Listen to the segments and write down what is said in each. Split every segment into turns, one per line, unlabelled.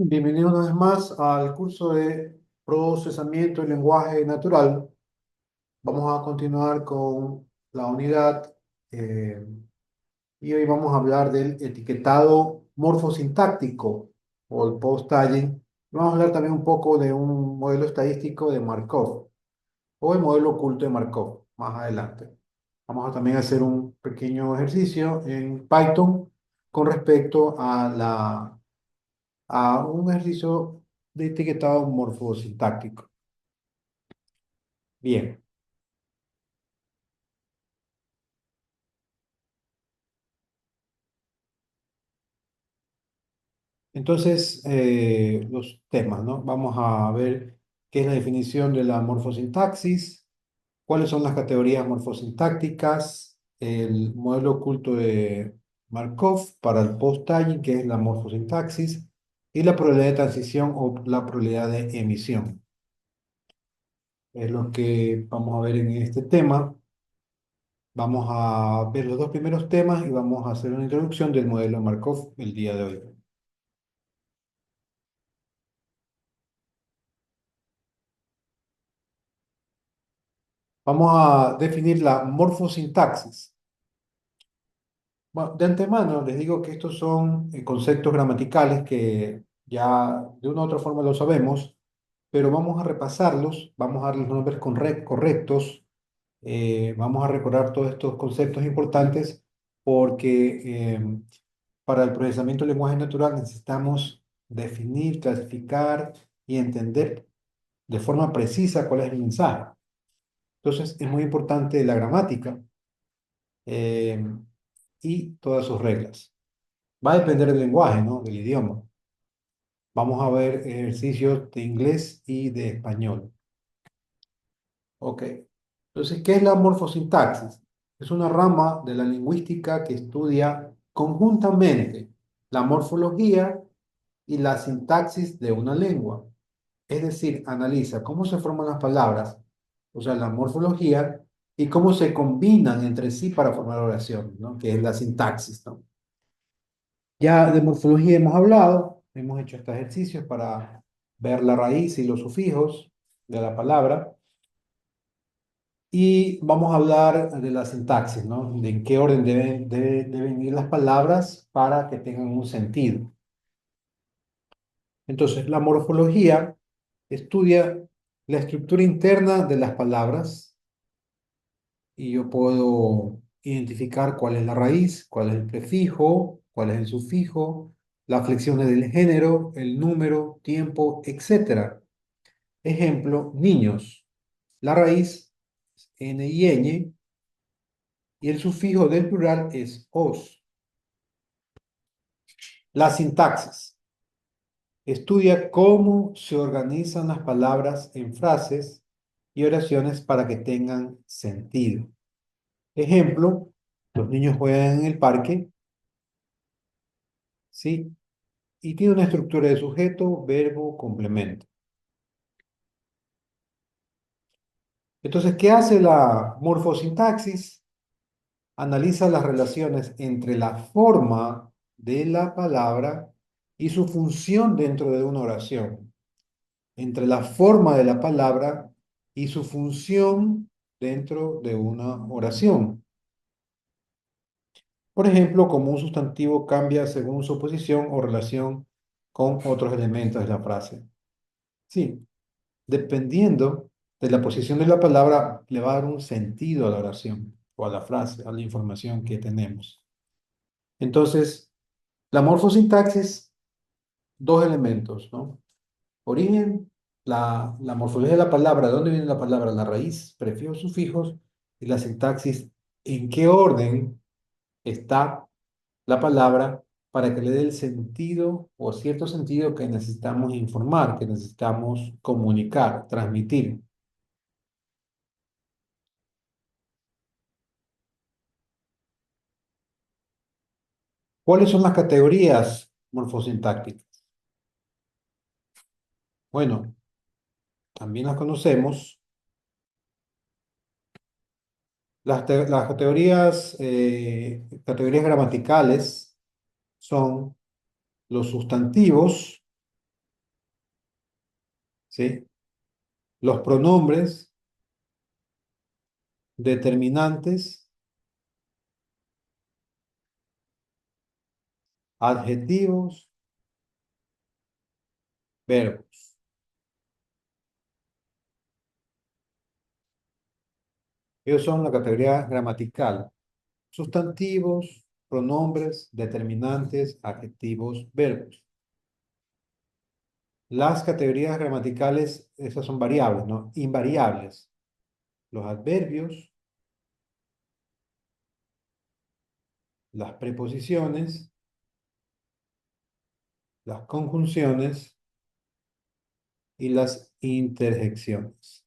Bienvenido una vez más al curso de procesamiento del lenguaje natural. Vamos a continuar con la unidad eh, y hoy vamos a hablar del etiquetado morfosintáctico o el post-tagging. Vamos a hablar también un poco de un modelo estadístico de Markov o el modelo oculto de Markov más adelante. Vamos a también hacer un pequeño ejercicio en Python con respecto a un ejercicio de etiquetado morfosintáctico. Bien, entonces los temas, ¿no? Vamos a ver qué es la definición de la morfosintaxis, cuáles son las categorías morfosintácticas, el modelo oculto de Markov para el post-tagging, que es la morfosintaxis, y la probabilidad de transición o la probabilidad de emisión. Es lo que vamos a ver en este tema. Vamos a ver los dos primeros temas y vamos a hacer una introducción del modelo Markov el día de hoy. Vamos a definir la morfosintaxis. Bueno, de antemano les digo que estos son conceptos gramaticales que ya de una u otra forma lo sabemos, pero vamos a repasarlos, vamos a darles nombres correctos, vamos a recordar todos estos conceptos importantes porque para el procesamiento del lenguaje natural necesitamos definir, clasificar y entender de forma precisa cuál es el mensaje. Entonces, es muy importante la gramática eh, y todas sus reglas. Va a depender del lenguaje, ¿no? Del idioma. Vamos a ver ejercicios de inglés y de español. Ok. Entonces, ¿qué es la morfosintaxis? Es una rama de la lingüística que estudia conjuntamente la morfología y la sintaxis de una lengua. Es decir, analiza cómo se forman las palabras, o sea, la morfología, y cómo se combinan entre sí para formar oración, ¿no? Que es la sintaxis, ¿no? Ya de morfología hemos hablado, hemos hecho estos ejercicios para ver la raíz y los sufijos de la palabra, y vamos a hablar de la sintaxis, ¿no? De en qué orden deben ir las palabras para que tengan un sentido. Entonces, la morfología estudia la estructura interna de las palabras y yo puedo identificar cuál es la raíz, cuál es el prefijo, cuál es el sufijo, las flexiones del género, el número, tiempo, etcétera. Ejemplo, niños. La raíz es n y ñ y el sufijo del plural es os. La sintaxis estudia cómo se organizan las palabras en frases y oraciones para que tengan sentido. Ejemplo, los niños juegan en el parque, ¿sí? Y tiene una estructura de sujeto, verbo, complemento. Entonces, ¿qué hace la morfosintaxis? Analiza las relaciones entre la forma de la palabra y su función dentro de una oración. Entre la forma de la palabra y su función dentro de una oración. Por ejemplo, como un sustantivo cambia según su posición o relación con otros elementos de la frase. Sí, dependiendo de la posición de la palabra, le va a dar un sentido a la oración o a la frase, a la información que tenemos. Entonces, la morfosintaxis, dos elementos, ¿no? Origen, la morfología de la palabra, ¿de dónde viene la palabra? La raíz, prefijos, sufijos, y la sintaxis, ¿en qué orden está la palabra para que le dé el sentido o cierto sentido que necesitamos informar, que necesitamos comunicar, transmitir? ¿Cuáles son las categorías morfosintácticas? Bueno, también las conocemos. Las categorías gramaticales son los sustantivos, ¿sí? Los pronombres, determinantes, adjetivos, verbos. Ellos son la categoría gramatical. Sustantivos, pronombres, determinantes, adjetivos, verbos. Las categorías gramaticales, esas son variables, ¿no? Invariables. Los adverbios, las preposiciones, las conjunciones y las interjecciones.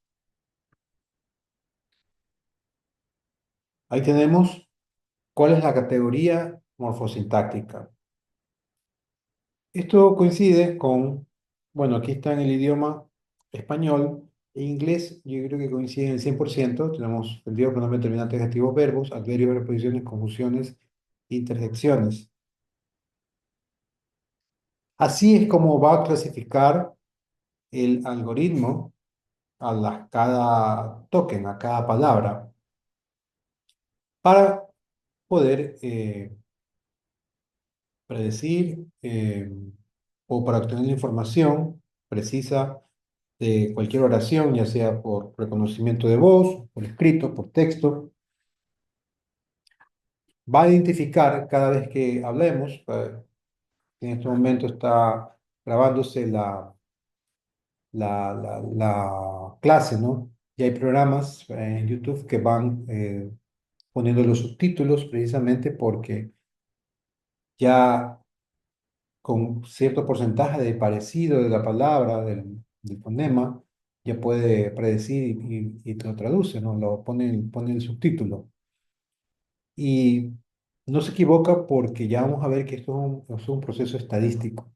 Ahí tenemos cuál es la categoría morfosintáctica. Esto coincide con, bueno, aquí está en el idioma español e inglés, yo creo que coincide en el 100%. Tenemos sentido, pronombre, determinante, adjetivos, verbos, adverbios, preposiciones, conjunciones, interjecciones. Así es como va a clasificar el algoritmo cada token, a cada palabra, para poder predecir o para obtener la información precisa de cualquier oración, ya sea por reconocimiento de voz, por escrito, por texto. Va a identificar cada vez que hablemos, en este momento está grabándose la clase, ¿no? Y hay programas en YouTube que van poniendo los subtítulos precisamente porque ya con cierto porcentaje de parecido de la palabra, del fonema, ya puede predecir y te lo traduce, ¿no? Pone el subtítulo. Y no se equivoca porque ya vamos a ver que es un proceso estadístico.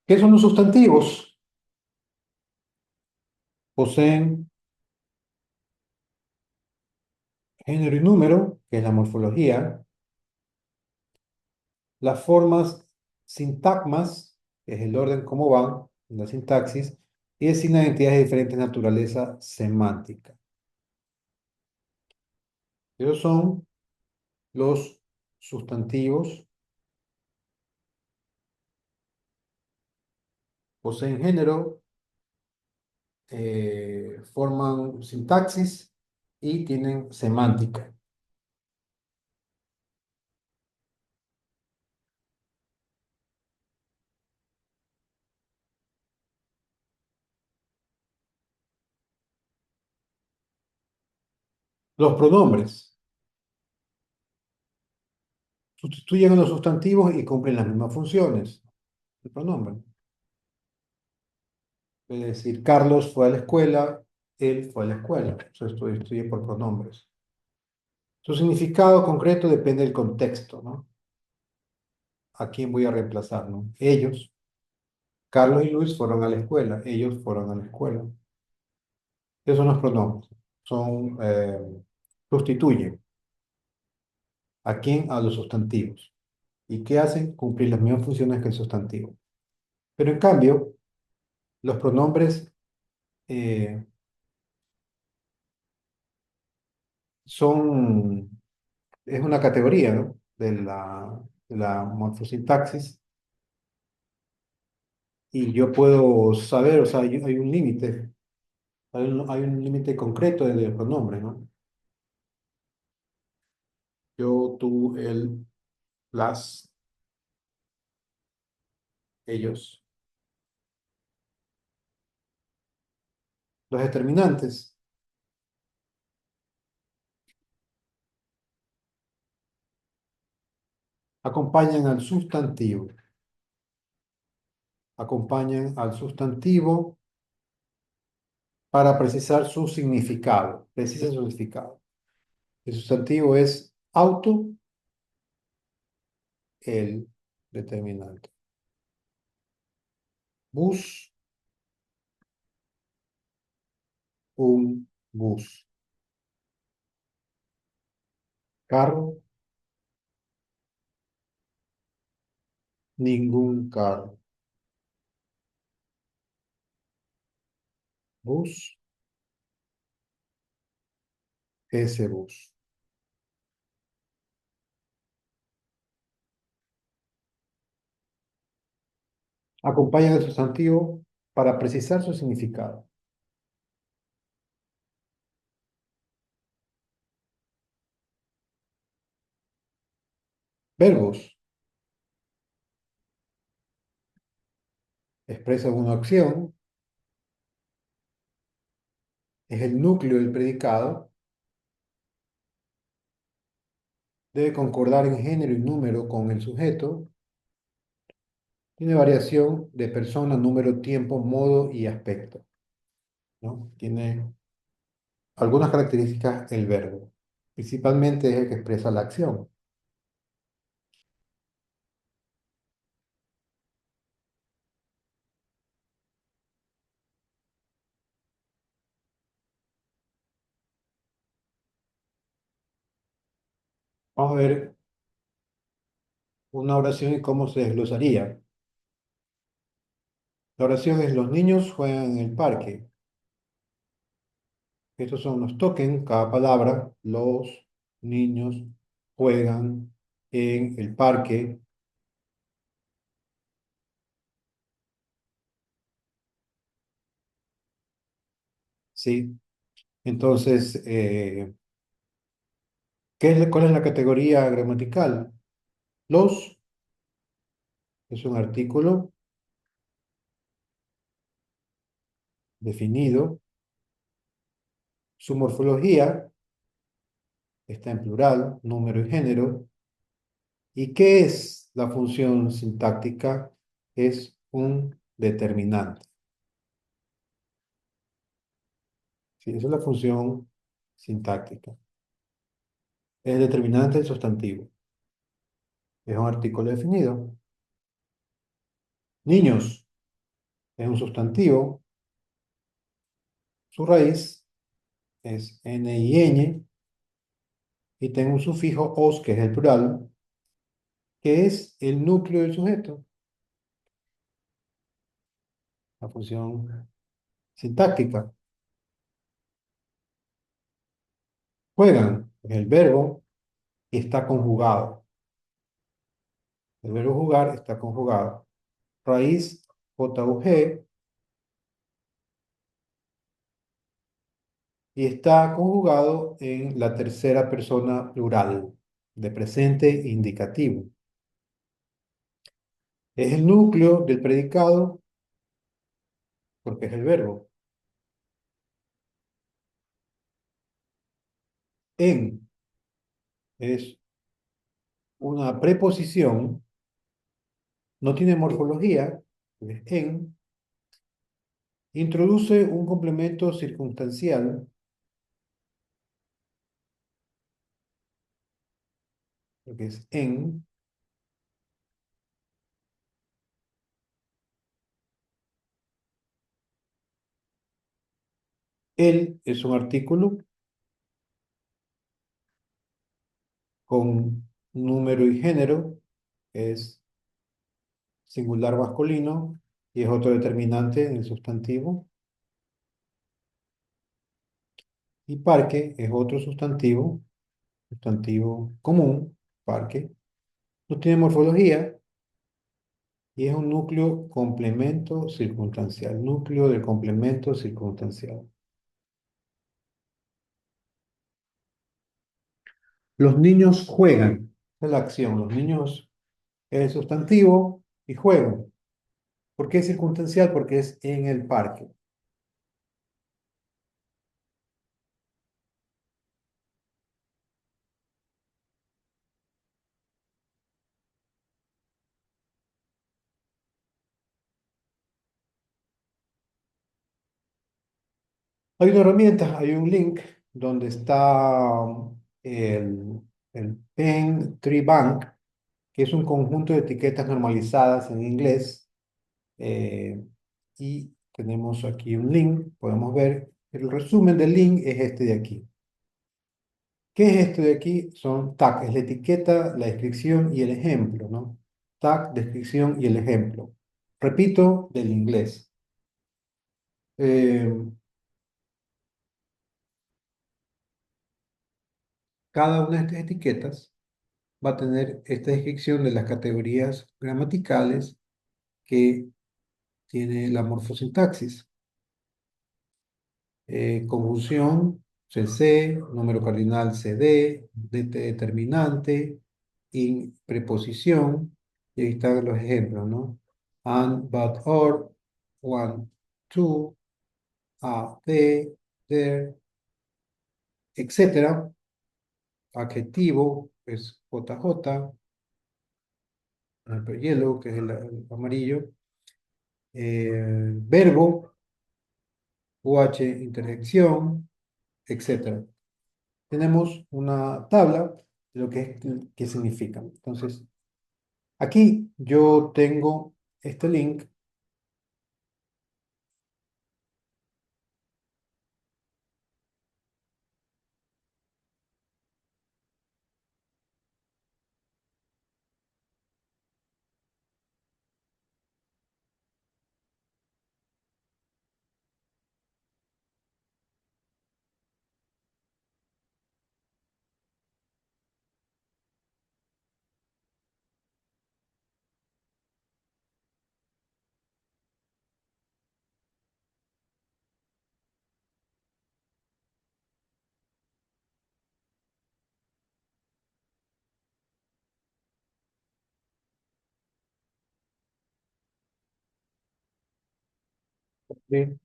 ¿Qué son los sustantivos? Poseen género y número, que es la morfología, las formas sintagmas, que es el orden cómo van, la sintaxis, y designan entidades de diferente naturaleza semántica. Esos son los sustantivos, poseen género, forman sintaxis y tienen semántica. Los pronombres sustituyen a los sustantivos y cumplen las mismas funciones. El pronombre. Es decir, Carlos fue a la escuela, él fue a la escuela. Eso estudié por pronombres. Su significado concreto depende del contexto, ¿no? ¿A quién voy a reemplazar, no? Ellos, Carlos y Luis fueron a la escuela, ellos fueron a la escuela. Esos son los pronombres. Sustituyen. ¿A quién? A los sustantivos. ¿Y qué hacen? Cumplir las mismas funciones que el sustantivo. Pero en cambio, los pronombres eh, son, es una categoría, ¿no? De la morfosintaxis y yo puedo saber, o sea, hay un límite, hay un límite concreto del pronombre, ¿no? Yo, tú, él, las, ellos. Los determinantes acompañan al sustantivo, acompañan al sustantivo para precisar su significado, precisa su significado. El sustantivo es auto, el determinante. Bus, un bus. Carro, Ningún carro. Bus, ese bus. Acompañan el sustantivo para precisar su significado. Verbos expresan una acción, es el núcleo del predicado, debe concordar en género y número con el sujeto, tiene variación de persona, número, tiempo, modo y aspecto, ¿no? Tiene algunas características el verbo. Principalmente es el que expresa la acción. Vamos a ver una oración y cómo se desglosaría. La oración es: los niños juegan en el parque. Estos son los tokens, cada palabra. Los niños juegan en el parque. ¿Sí? Entonces, ¿cuál es la categoría gramatical? Los es un artículo definido. Su morfología está en plural, número y género. ¿Y qué es la función sintáctica? Es un determinante. Sí, esa es la función sintáctica. Es el determinante del sustantivo. Es un artículo definido. Niños es un sustantivo. Su raíz es n y ñ. Y tengo un sufijo os, que es el plural, que es el núcleo del sujeto. La función sintáctica. Juegan es el verbo y está conjugado. El verbo jugar está conjugado. Raíz JUG y está conjugado en la tercera persona plural de presente indicativo. Es el núcleo del predicado porque es el verbo. En es una preposición, no tiene morfología, es en, introduce un complemento circunstancial, porque es en, él es un artículo con número y género, es singular masculino y es otro determinante en el sustantivo. Y parque es otro sustantivo, sustantivo común, parque. No tiene morfología y es un núcleo complemento circunstancial, núcleo del complemento circunstancial. Los niños juegan, esa es la acción, los niños es el sustantivo y juegan. ¿Por qué es circunstancial? Porque es en el parque. Hay una herramienta, hay un link donde está el, el Pen Tree Bank, que es un conjunto de etiquetas normalizadas en inglés. eh, y tenemos aquí un link, podemos ver, el resumen del link es este de aquí. ¿Qué es esto de aquí? Son tags, es la etiqueta, la descripción y el ejemplo, ¿no? tag, descripción y el ejemplo. Repito, del inglés. Eh, Cada una de estas etiquetas va a tener esta descripción de las categorías gramaticales que tiene la morfosintaxis. Conjunción, CC, número cardinal CD, determinante, preposición, y ahí están los ejemplos, ¿no? And, but, or, one, two, a, de, there, etcétera. Adjetivo es JJ, yellow, que es el amarillo. Verbo, UH, interjección, etcétera. Tenemos una tabla de lo que es, qué significa. Entonces, aquí yo tengo este link. ¿Sí?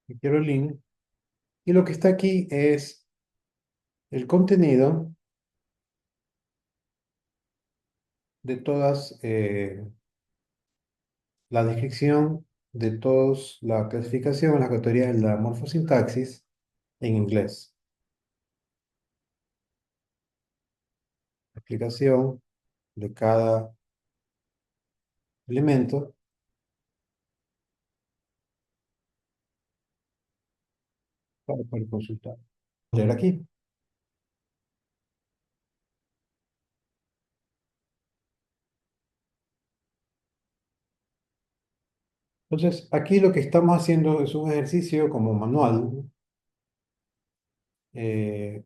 Y quiero el link. Y lo que está aquí es el contenido de todas, la descripción de todos, la clasificación, las categorías de la morfosintaxis en inglés. Explicación de cada elemento para poder consultar. Leer aquí. Entonces, aquí lo que estamos haciendo es un ejercicio como manual. Eh,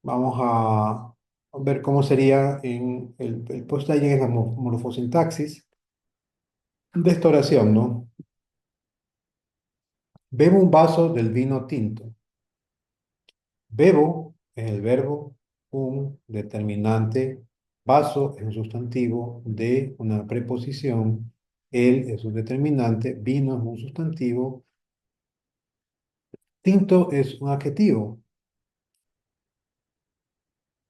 Vamos a ver cómo sería en el post-tagging en la morfosintaxis de esta oración, ¿no? Bebo un vaso del vino tinto. Bebo es el verbo, un determinante, vaso es un sustantivo de una preposición, el es un determinante, vino es un sustantivo, tinto es un adjetivo.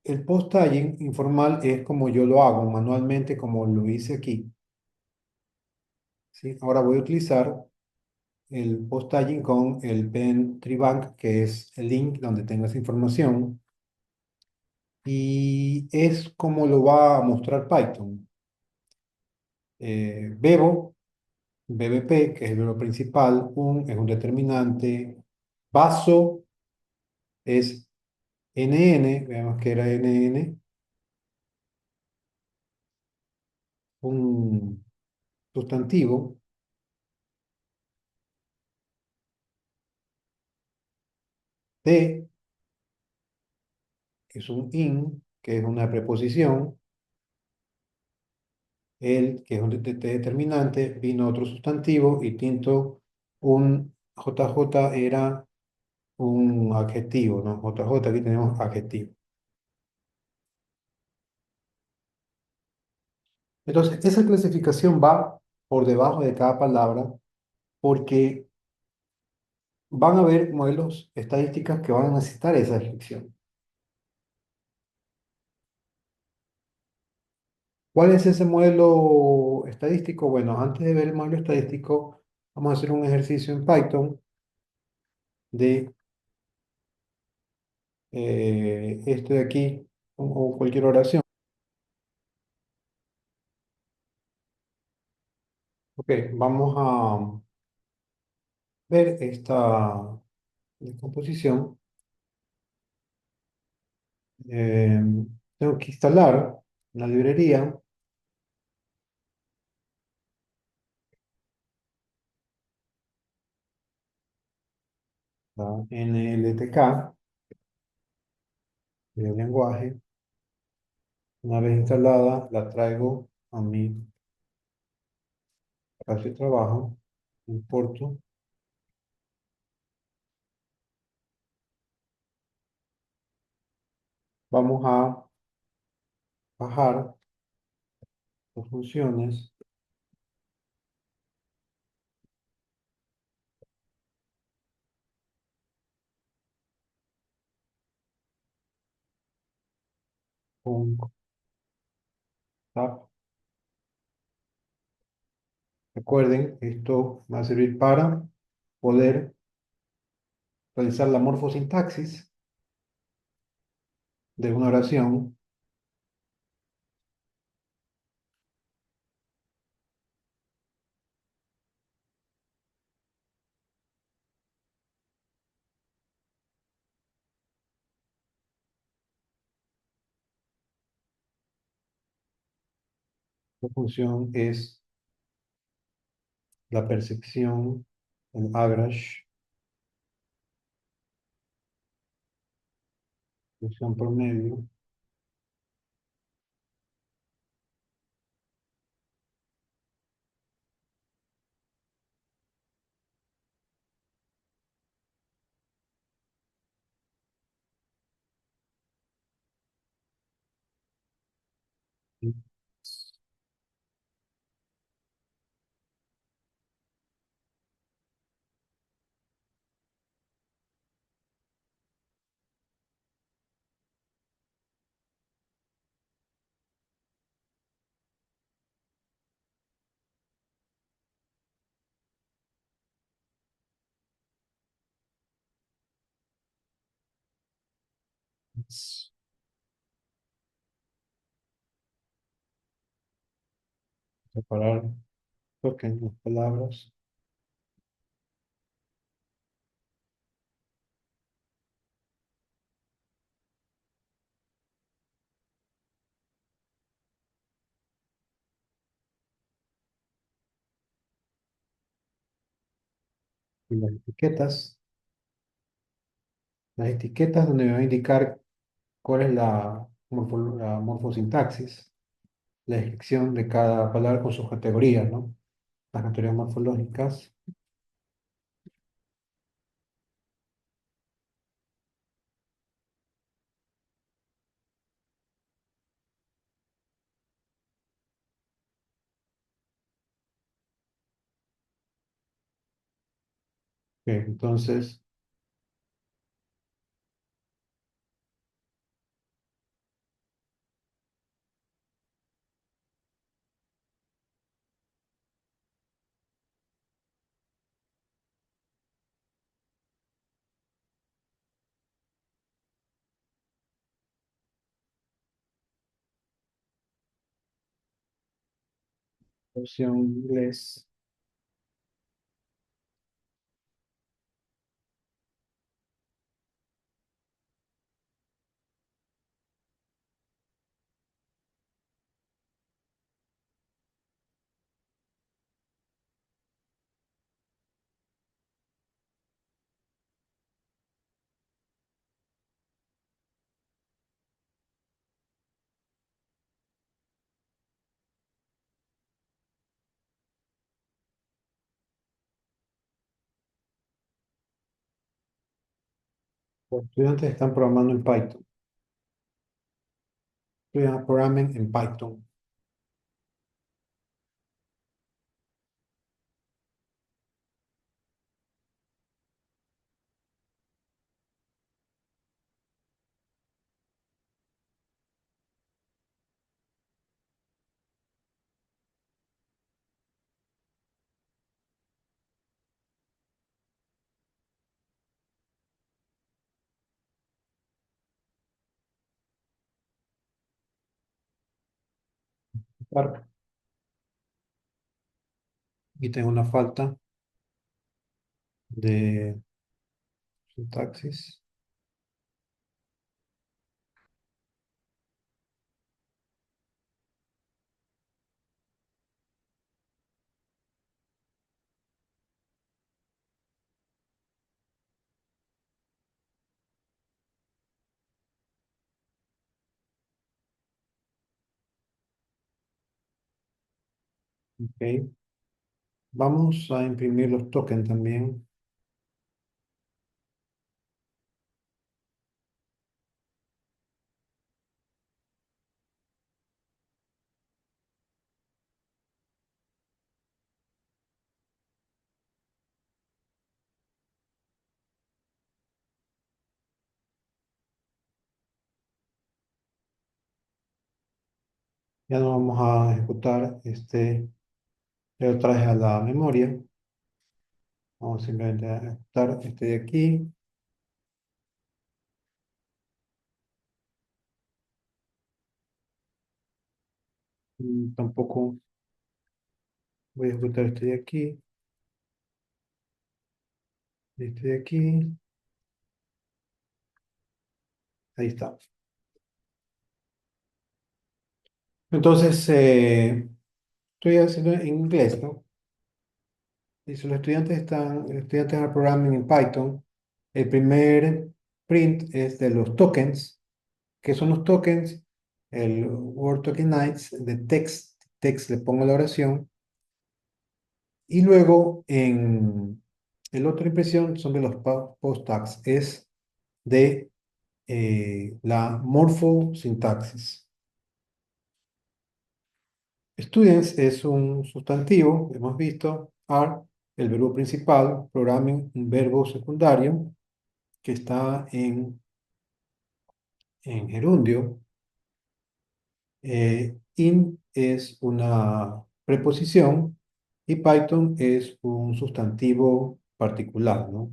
El post-tagging informal es como yo lo hago manualmente, como lo hice aquí, ¿sí? Ahora voy a utilizar el post-tagging con el pen Tribank, que es el link donde tengo esa información, y es como lo va a mostrar Python. Bebo, BBP, que es el verbo principal, un es un determinante, vaso es NN, veamos que era NN, un sustantivo, T es un in, que es una preposición, el, que es un determinante, vino otro sustantivo y tinto, un JJ era un adjetivo, ¿no? JJ, aquí tenemos adjetivo. Entonces, esa clasificación va por debajo de cada palabra porque van a haber modelos estadísticos que van a necesitar esa descripción. ¿Cuál es ese modelo estadístico? Bueno, antes de ver el modelo estadístico, vamos a hacer un ejercicio en Python de este de aquí o cualquier oración. Ok, vamos a ver esta descomposición. Eh, Tengo que instalar la librería, la NLTK, el lenguaje. Una vez instalada, la traigo a mi espacio de trabajo, importo, vamos a bajar las funciones con tab. Recuerden, esto va a servir para poder realizar la morfosintaxis de una oración. La función es la percepción, el average, función promedio, y separar pequeñas palabras, y las etiquetas donde me va a indicar cuál es la morfosintaxis, la descripción de cada palabra con sus categorías, ¿no? Las categorías morfológicas. Ok, entonces, opción inglés, los estudiantes están programando en Python. Estudian programming en Python. Claro. Y tengo una falta de sintaxis. Ok. Vamos a imprimir los tokens también. Ya no vamos a ejecutar este, ya lo traje a la memoria. Vamos simplemente a ejecutar este de aquí. Tampoco voy a ejecutar este de aquí, este de aquí. Ahí está. Entonces, estoy haciendo en inglés, ¿no? Dice, los estudiantes de programming en Python. El primer print es de los tokens. ¿Qué son los tokens? El Word Tokenize de text le pongo la oración. Y luego en el otra impresión son de los post tags, es de la morfosintaxis. Students es un sustantivo, hemos visto, are, el verbo principal, programming, un verbo secundario que está en gerundio. In es una preposición y Python es un sustantivo particular, ¿no?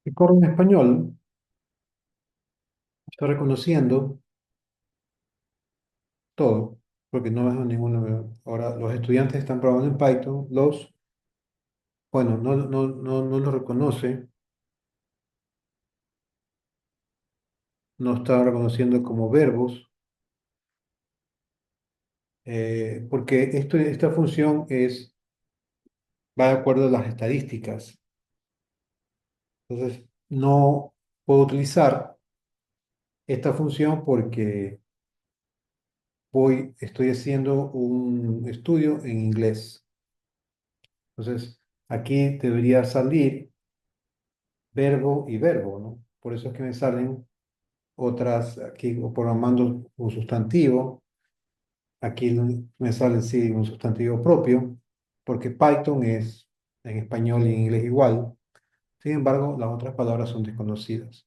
Y corre en español, está reconociendo todo, porque no es ninguno. Ahora, los estudiantes están probando en Python, bueno, no lo reconoce, no está reconociendo como verbos, porque esta función va de acuerdo a las estadísticas. Entonces, no puedo utilizar esta función porque estoy haciendo un estudio en inglés. Entonces, aquí debería salir verbo y verbo, ¿no? Por eso es que me salen otras, aquí o programando un sustantivo, aquí me sale sí un sustantivo propio, porque Python es en español y en inglés igual. Sin embargo, las otras palabras son desconocidas.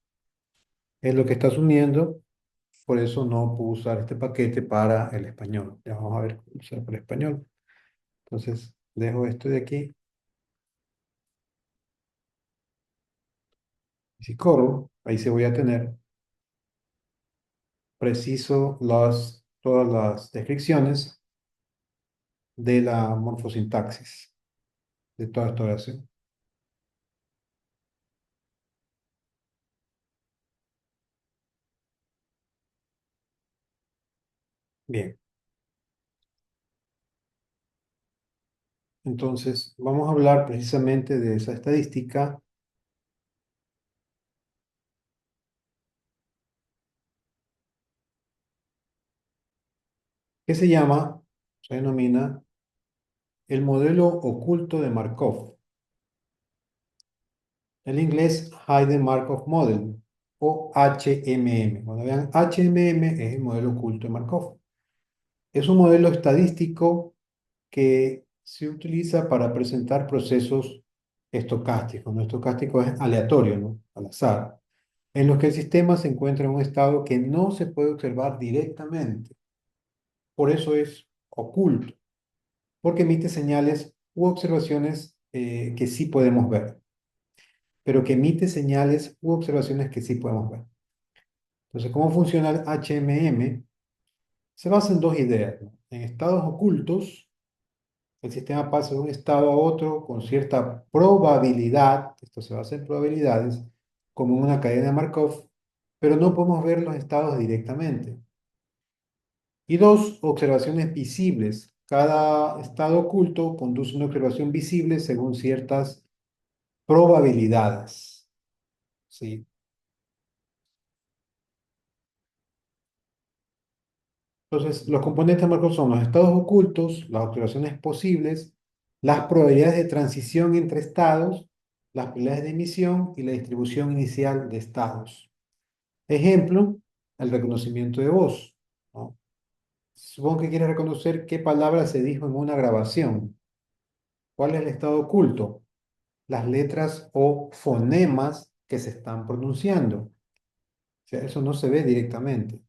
Es lo que está asumiendo, por eso no puedo usar este paquete para el español. Ya vamos a ver cómo usar para el español. Entonces, dejo esto de aquí. Y si corro, ahí se voy a tener preciso todas las descripciones de la morfosintaxis de toda esta oración. Bien, entonces vamos a hablar precisamente de esa estadística que se denomina el modelo oculto de Markov, en inglés Hidden Markov Model o HMM. Cuando vean HMM es el modelo oculto de Markov. Es un modelo estadístico que se utiliza para presentar procesos estocásticos. No estocástico es aleatorio, ¿no? Al azar, en los que el sistema se encuentra en un estado que no se puede observar directamente. Por eso es oculto, porque emite señales u observaciones que sí podemos ver, pero que emite señales u observaciones que sí podemos ver. Entonces, ¿cómo funciona el HMM? Se basa en dos ideas, ¿no? En estados ocultos, el sistema pasa de un estado a otro con cierta probabilidad, esto se basa en probabilidades, como en una cadena de Markov, pero no podemos ver los estados directamente. Y dos, observaciones visibles. Cada estado oculto conduce a una observación visible según ciertas probabilidades. ¿Sí? Entonces, los componentes de Markov son los estados ocultos, las observaciones posibles, las probabilidades de transición entre estados, las probabilidades de emisión y la distribución inicial de estados. Ejemplo, el reconocimiento de voz, ¿no? Supongo que quieres reconocer qué palabra se dijo en una grabación. ¿Cuál es el estado oculto? Las letras o fonemas que se están pronunciando. O sea, eso no se ve directamente.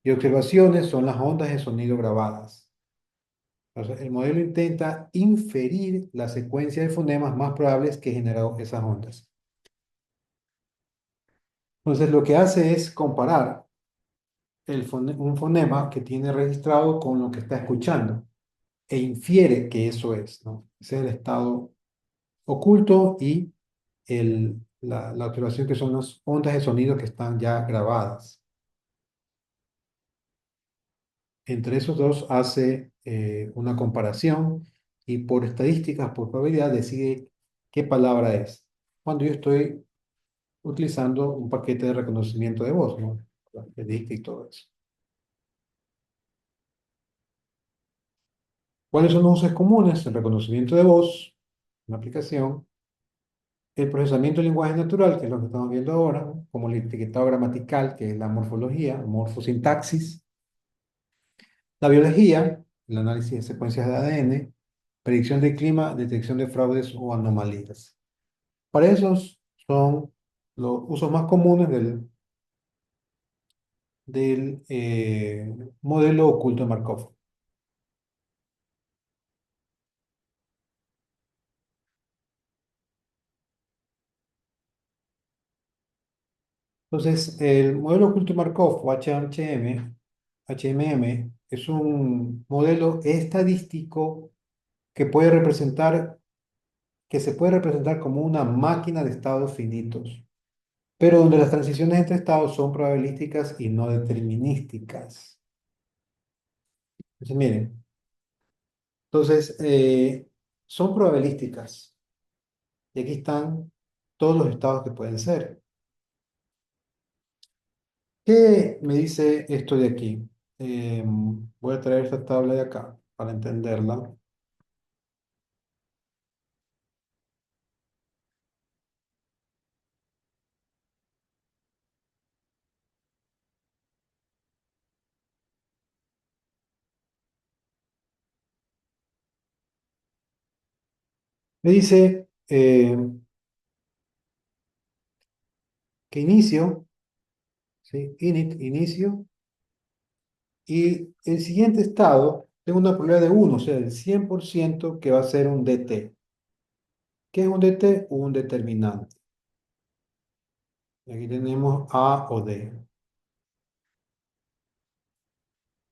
Y observaciones son las ondas de sonido grabadas. Entonces, el modelo intenta inferir la secuencia de fonemas más probables que generó esas ondas. Entonces, lo que hace es comparar un fonema que tiene registrado con lo que está escuchando e infiere que eso es, ¿no? Ese es el estado oculto y la observación que son las ondas de sonido que están ya grabadas. Entre esos dos hace una comparación y por estadísticas, por probabilidad, decide qué palabra es. Cuando yo estoy utilizando un paquete de reconocimiento de voz, ¿no? La estadística y todo eso. ¿Cuáles son los usos comunes? El reconocimiento de voz, una aplicación. El procesamiento del lenguaje natural, que es lo que estamos viendo ahora, ¿no? Como el etiquetado gramatical, que es la morfología, morfosintaxis. La biología, el análisis de secuencias de ADN, predicción de clima, detección de fraudes o anomalías. Para esos son los usos más comunes del modelo oculto de Markov. Entonces, el modelo oculto de Markov o HMM es un modelo estadístico que puede representar, que se puede representar como una máquina de estados finitos, pero donde las transiciones entre estados son probabilísticas y no determinísticas. Entonces, miren, entonces, son probabilísticas y aquí están todos los estados que pueden ser. ¿Qué me dice esto de aquí? Voy a traer esta tabla de acá para entenderla. Me dice que inicio, ¿sí? Inicio, y el siguiente estado, tengo una probabilidad de uno, o sea, del 100% que va a ser un DT. ¿Qué es un DT? Un determinante. Y aquí tenemos A o D.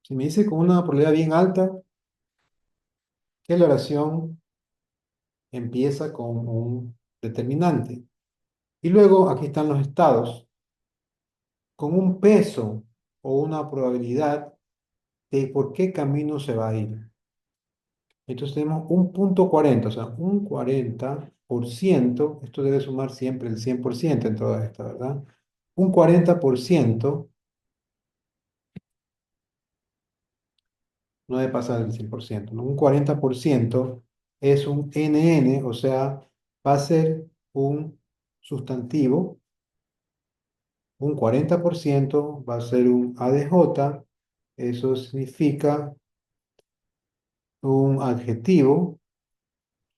Si me dice con una probabilidad bien alta que la oración empieza con un determinante. Y luego aquí están los estados, con un peso o una probabilidad de por qué camino se va a ir. Entonces tenemos un punto 40, o sea, un 40%, esto debe sumar siempre el 100% en toda esta, ¿verdad? Un 40% no debe pasar el 100%, ¿no? Un 40% es un NN, o sea, va a ser un sustantivo, un 40% va a ser un ADJ, eso significa un adjetivo,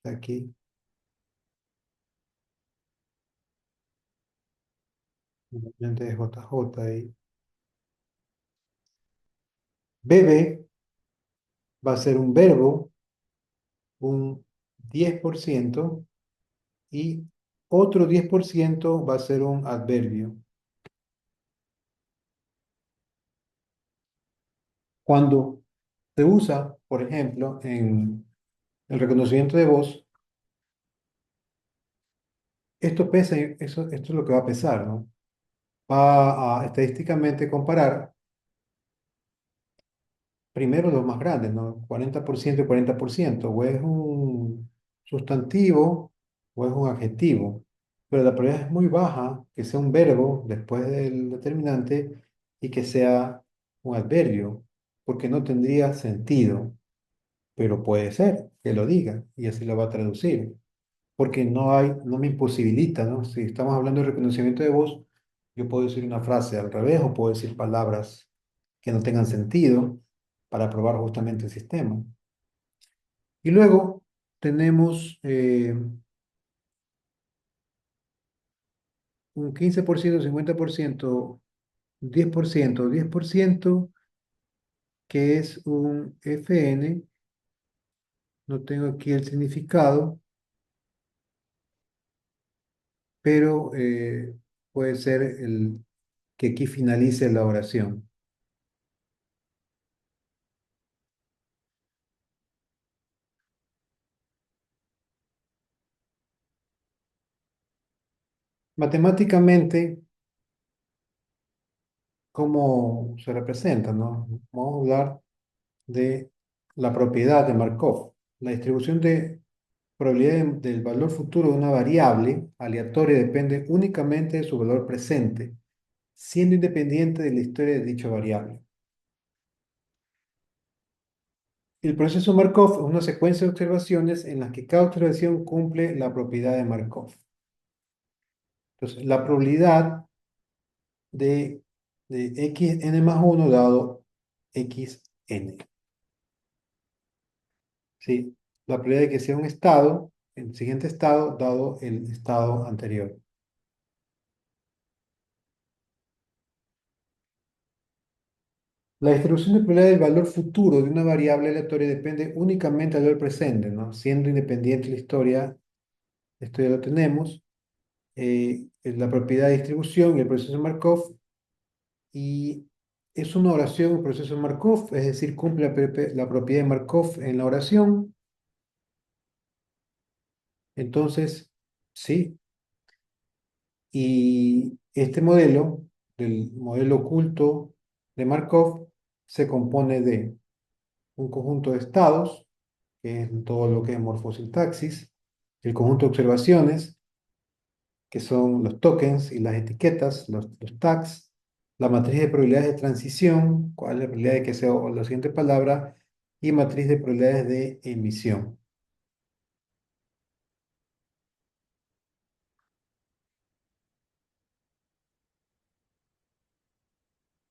aquí, de JJ ahí. Bebé va a ser un verbo, un 10%, y otro 10% va a ser un adverbio. Cuando se usa, por ejemplo, en el reconocimiento de voz, esto pesa, esto es lo que va a pesar, ¿no? Va a estadísticamente comparar primero los más grandes, ¿no? 40% y 40%, o es un sustantivo o es un adjetivo, pero la probabilidad es muy baja que sea un verbo después del determinante y que sea un adverbio, porque no tendría sentido, pero puede ser que lo diga y así lo va a traducir, porque no me imposibilita, ¿no? Si estamos hablando de reconocimiento de voz, yo puedo decir una frase al revés o puedo decir palabras que no tengan sentido para probar justamente el sistema. Y luego tenemos un 15%, 50%, 10%, que es un FN. No tengo aquí el significado, pero puede ser el que aquí finalice la oración. Matemáticamente, ¿cómo se representa, no? Vamos a hablar de la propiedad de Markov. La distribución de probabilidad del valor futuro de una variable aleatoria depende únicamente de su valor presente, siendo independiente de la historia de dicha variable. El proceso Markov es una secuencia de observaciones en las que cada observación cumple la propiedad de Markov. Entonces, la probabilidad de, de xn más 1 dado xn. ¿Sí? La probabilidad de que sea un estado, el siguiente estado, dado el estado anterior. La distribución de probabilidad del valor futuro de una variable aleatoria depende únicamente del valor presente, ¿no? Siendo independiente la historia, esto ya lo tenemos, es la propiedad de distribución y el proceso de Markov, y es una oración, un proceso de Markov, es decir, cumple la propiedad de Markov en la oración. Entonces, sí, y este modelo, del modelo oculto de Markov, se compone de un conjunto de estados, que es todo lo que es morfosintaxis, el conjunto de observaciones, que son los tokens y las etiquetas, los tags, la matriz de probabilidades de transición, cuál es la probabilidad de que sea la siguiente palabra, y matriz de probabilidades de emisión.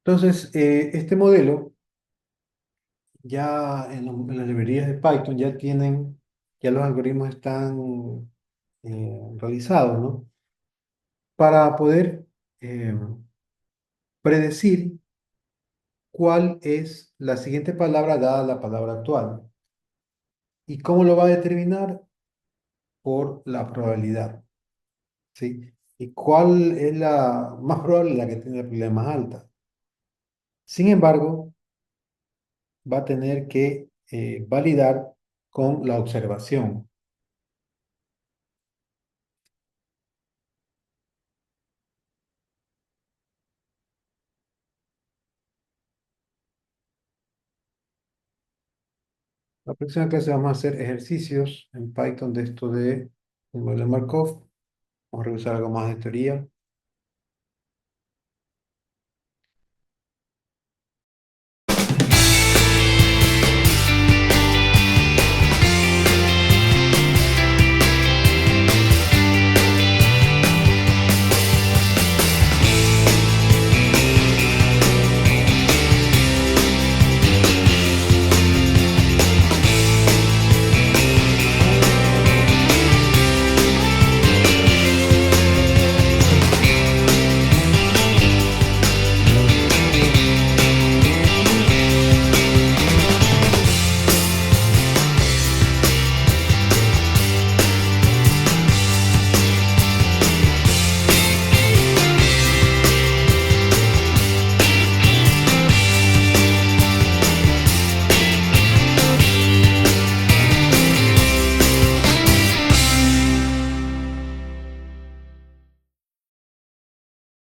Entonces, este modelo ya en las librerías de Python ya tienen, ya los algoritmos están realizados, ¿no? Para poder eh, predecir cuál es la siguiente palabra dada la palabra actual. ¿Y cómo lo va a determinar? Por la probabilidad, ¿sí? ¿Y cuál es la más probable? La que tiene la probabilidad más alta. Sin embargo, va a tener que validar con la observación. La próxima clase vamos a hacer ejercicios en Python de esto de el modelo de Markov. Vamos a revisar algo más de teoría.